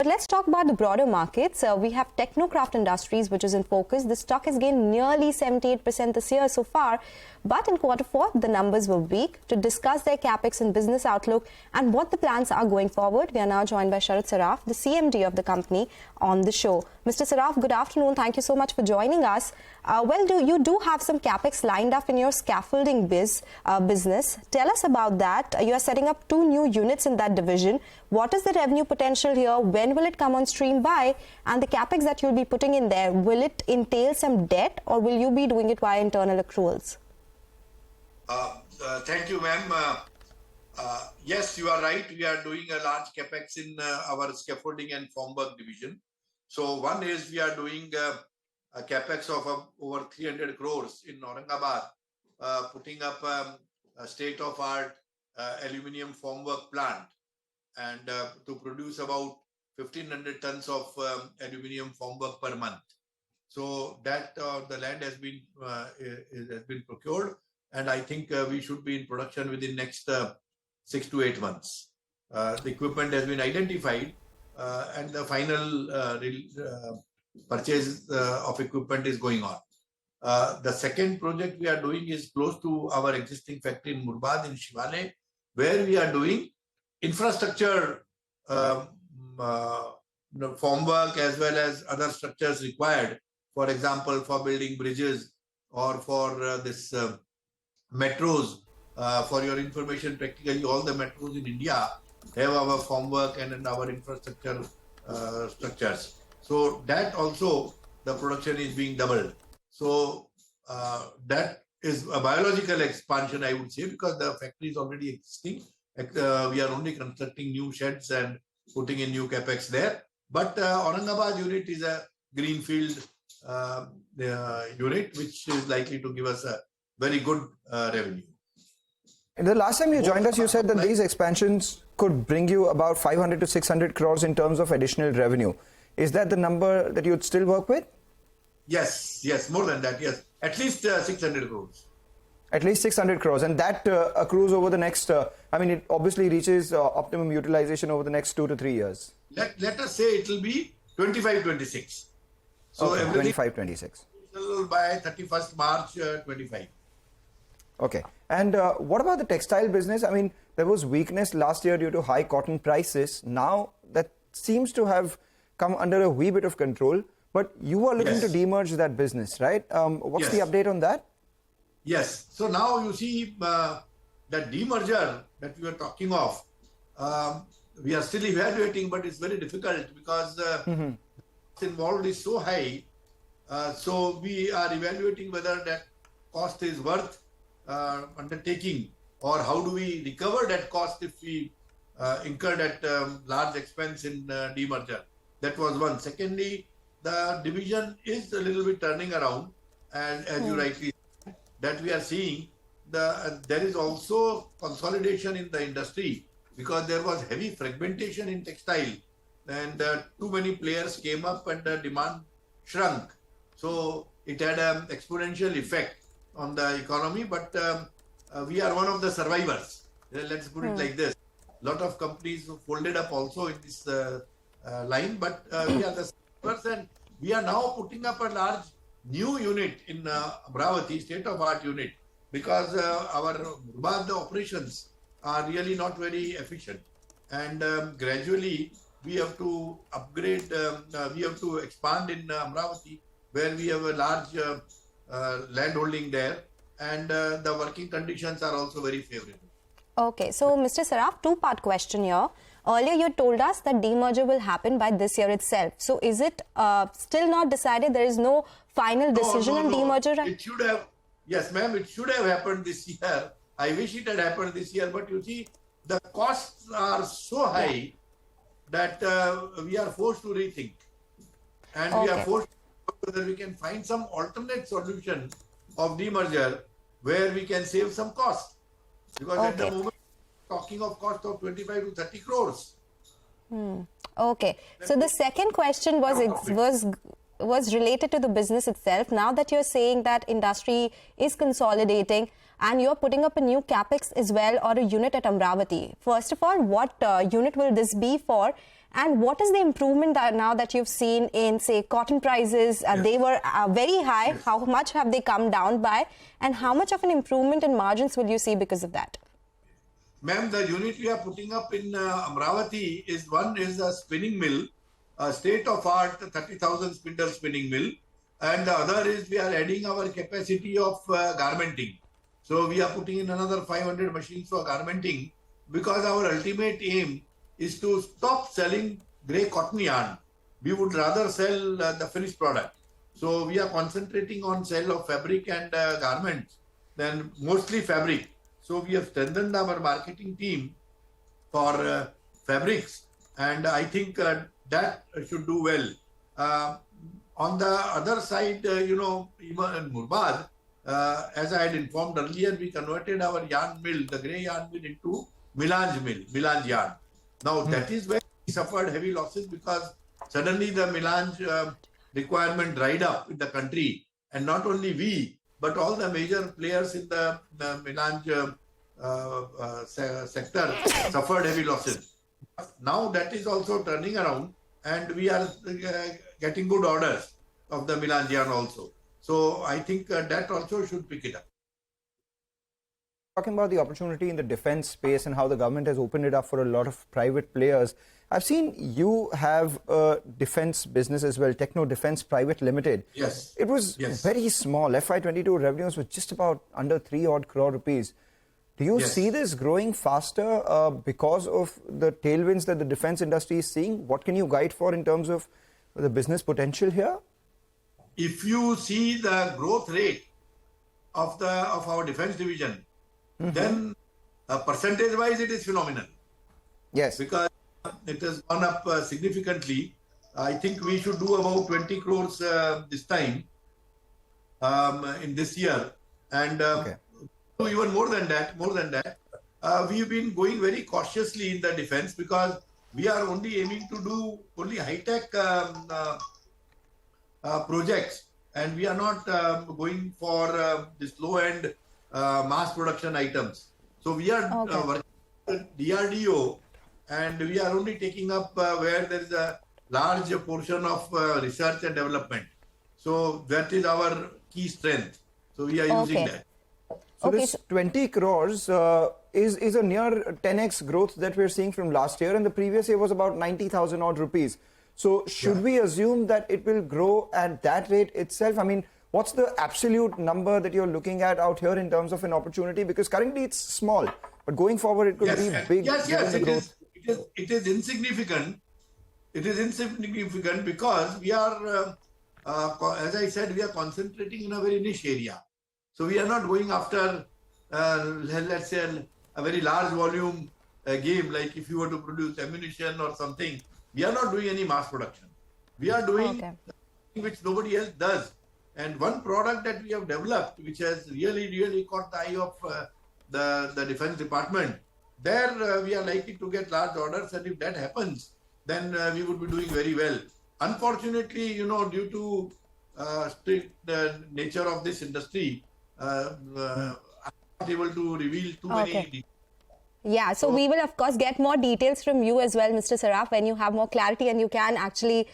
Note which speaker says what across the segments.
Speaker 1: let's talk about the broader markets. We have Technocraft Industries, which is in focus. The stock has gained nearly 78% this year so far. But in Q4, the numbers were weak. To discuss their Capex and business outlook and what the plans are going forward, we are now joined by Sharad Saraf, the CMD of the company, on the show. Mr. Saraf, good afternoon. Thank you so much for joining us. You do have some Capex lined up in your scaffolding business. Tell us about that. You are setting up 2 new units in that division. What is the revenue potential here? When will it come on stream by? And the Capex that you'll be putting in there, will it entail some debt or will you be doing it via internal accruals?
Speaker 2: Thank you, ma'am. Yes, you are right. We are doing a large Capex in our scaffolding and formwork division. So one is we are doing a Capex of over 300 crores in Aurangabad, putting up a state-of-art aluminium formwork plant and to produce about 1,500 tons of aluminium formwork per month. So that the land has been procured, and I think we should be in production within next 6 to 8 months. The equipment has been identified, and the final purchase of equipment is going on. The second project we are doing is close to our existing factory in Murbad in Shivale, where we are doing infrastructure formwork as well as other structures required. For example, for building bridges or for this metros. For your information, practically all the metros in India have our formwork and our infrastructure structures. So that also the production is being doubled. So that is a biological expansion, I would say, because the factory is already existing. We are only constructing new sheds and putting in new Capex there. But Aurangabad unit is a greenfield unit, which is likely to give us a very good revenue.
Speaker 3: And the last time you joined us, you said that these expansions could bring you about 500 to 600 crores in terms of additional revenue. Is that the number that you'd still work with?
Speaker 2: Yes, more than that, yes. At least 600 crores.
Speaker 3: At least 600 crores. And that accrues over the next, it obviously reaches optimum utilization over the next 2 to 3 years.
Speaker 2: Let us say it will be 25-26. So
Speaker 3: okay, 25-26.
Speaker 2: By 31st March 25.
Speaker 3: Okay. And what about the textile business? I mean, there was weakness last year due to high cotton prices. Now that seems to have come under a wee bit of control. But you are looking to demerge that business, right? What's the update on that?
Speaker 2: Yes. So now you see that demerger that we were talking of, we are still evaluating, but it's very difficult because the cost involved is so high. So we are evaluating whether that cost is worth undertaking, or how do we recover that cost if we incur that large expense in demerger. That was one. Secondly, the division is a little bit turning around, and as you rightly said, that we are seeing there is also consolidation in the industry, because there was heavy fragmentation in textile, and too many players came up and the demand shrunk. So it had an exponential effect on the economy, but we are one of the survivors. Let's put it like this. A lot of companies folded up also in this line, but we are the survivors, and we are now putting up a large new unit in Amravati, state-of-art unit, because our Murbad operations are really not very efficient. And gradually we have to upgrade, we have to expand in Amravati, where we have a large land holding there, and the working conditions are also very favorable.
Speaker 1: Okay, so Mr. Saraf, 2-part question here. Earlier you told us that demerger will happen by this year itself. So is it still not decided? There is no final decision on demerger?
Speaker 2: It should have, yes ma'am, it should have happened this year. I wish it had happened this year, but you see, the costs are so high that we are forced to rethink. And we are forced whether we can find some alternate solution of demerger where we can save some cost. Because at the moment, talking of cost of 25 to 30 crores.
Speaker 1: Okay. So the second question was related to the business itself. Now that you're saying that industry is consolidating and you're putting up a new Capex as well, or a unit at Amravati. First of all, what unit will this be for? And what is the improvement now that you've seen in, say, cotton prices? They were very high.
Speaker 2: Yes.
Speaker 1: How much have they come down by? And how much of an improvement in margins will you see because of that?
Speaker 2: Ma'am, the unit we are putting up in Amravati is a spinning mill, a state-of-art 30,000 spindle spinning mill. And the other is we are adding our capacity of garmenting. So we are putting in another 500 machines for garmenting, because our ultimate aim is to stop selling grey cotton yarn. We would rather sell the finished product. So we are concentrating on sale of fabric and garments, then mostly fabric. So we have strengthened our marketing team for fabrics, and I think that should do well. On the other side, even in Murbad, as I had informed earlier, we converted our yarn mill, the grey yarn mill, into melange yarn. Now that is where we suffered heavy losses, because suddenly the melange requirement dried up in the country, and not only we, but all the major players in the melange sector suffered heavy losses. Now that is also turning around, and we are getting good orders of the melange yarn also. So I think that also should pick it up.
Speaker 3: Talking about the opportunity in the defense space and how the government has opened it up for a lot of private players, I've seen you have a defense business as well, Techno Defense Private Limited.
Speaker 2: Yes.
Speaker 3: It was very small. FY22 revenues were just about under 3 odd crore rupees. Do you see this growing faster because of the tailwinds that the defense industry is seeing? What can you guide for in terms of the business potential here?
Speaker 2: If you see the growth rate of our defense division, then percentage-wise it is phenomenal.
Speaker 3: Yes.
Speaker 2: Because it has gone up significantly. I think we should do about 20 crores this time in this year, and even more than that. We've been going very cautiously in the defense, because we are only aiming to do only high-tech projects, and we are not going for this low-end mass production items. So we are working with DRDO, and we are only taking up where there is a large portion of research and development. So that is our key strength. So we are using that.
Speaker 3: So this 20 crores is a near 10x growth that we're seeing from last year, and the previous year was about 90,000 odd rupees. So should we assume that it will grow at that rate itself? I mean, what's the absolute number that you're looking at out here in terms of an opportunity? Because currently it's small, but going forward it could be big.
Speaker 2: It is insignificant. It is insignificant because we are, as I said, we are concentrating in a very niche area. So we are not going after, let's say, a very large volume game, like if you were to produce ammunition or something. We are not doing any mass production. We are doing something which nobody else does. And one product that we have developed, which has really caught the eye of the Defense Department, there we are likely to get large orders, and if that happens, then we would be doing very well. Unfortunately, due to strict nature of this industry, I'm not able to reveal too many details.
Speaker 1: Yeah, so we will of course get more details from you as well, Mr. Saraf, when you have more clarity and you can actually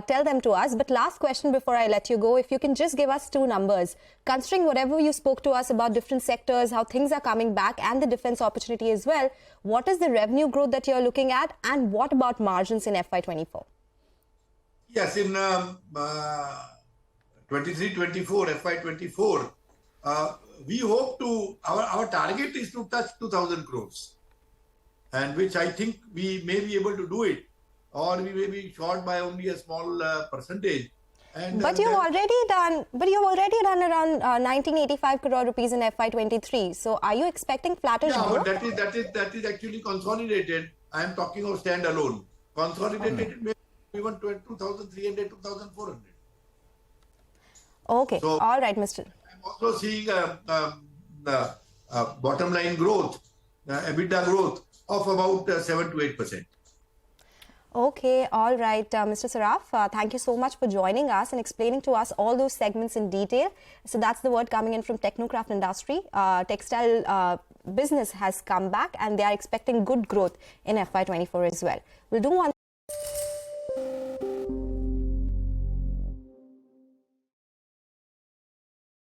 Speaker 1: tell them to us. But last question before I let you go, if you can just give us two numbers, considering whatever you spoke to us about different sectors, how things are coming back and the defense opportunity as well, what is the revenue growth that you're looking at, and what about margins in FY24?
Speaker 2: Yes, in 23-24, FY24, we hope to, our target is to touch 2,000 crores, and which I think we may be able to do it, or we may be short by only a small percentage. And
Speaker 1: but you've already done around 1985 crore rupees in FY23. So are you expecting flattish growth?
Speaker 2: But that is actually consolidated. I am talking of standalone. Consolidated may be even 2,300, 2,400.
Speaker 1: Okay,
Speaker 2: So,
Speaker 1: all right, Mr.
Speaker 2: Also seeing the bottom line growth, EBITDA growth of about 7 to 8%.
Speaker 1: Okay, all right, Mr. Saraf, thank you so much for joining us and explaining to us all those segments in detail. So that's the word coming in from Technocraft industry. Textile business has come back and they are expecting good growth in FY24 as well. We'll do one